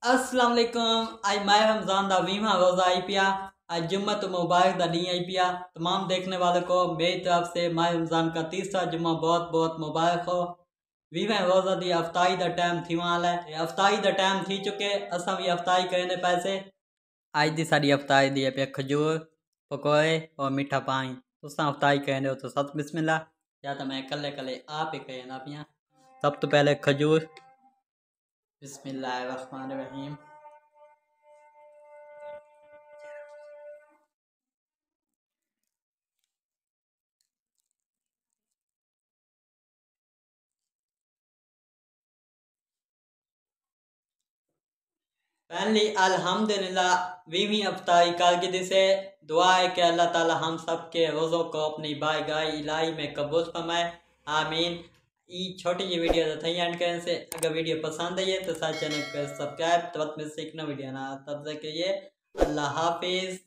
अस्सलाम वालेकुम। आज माह रमज़ान दा 20वां रोज़ा आई पिया। आज जुम्मा तो मुबारक दा डी आई पिया। तमाम देखने वालों को मेरी तरफ से माह रमज़ान का तीसरा जुम्मा बहुत बहुत मुबारक हो। 20वें रोज़ा दी अफ्तारी दा टाइम थी वाला है। अफ्तारी दा टाइम थी चुके, असां भी अफ्तारी करने पैसे। आज दी साड़ी अफ्तारी दी पे खजूर, पकौड़े और मीठा पानी। तुसां अफ्तारी करने हो तो सब बिस्मिल्लाह, या तो मैं कल्ले कल्ले आप ही कहना पिया। सब तो पहले खजूर, बिस्मिल्लाहिर्रहमानिर्रहीम। पहली अल्हम्दुलिल्लाह 20वीं अफ्तारी कारगिर्दी से दुआ है कि अल्लाह ताला हम सब के रोज़ों को अपनी बारगाह इलाही में कबूल फरमाए, आमीन। ये छोटी जी वीडियो तो थी एंड करने से, अगर वीडियो पसंद आई है तो साथ चैनल को सब्सक्राइब, तब में सीखना वीडियो ना, तब तक के लिए अल्लाह हाफिज़।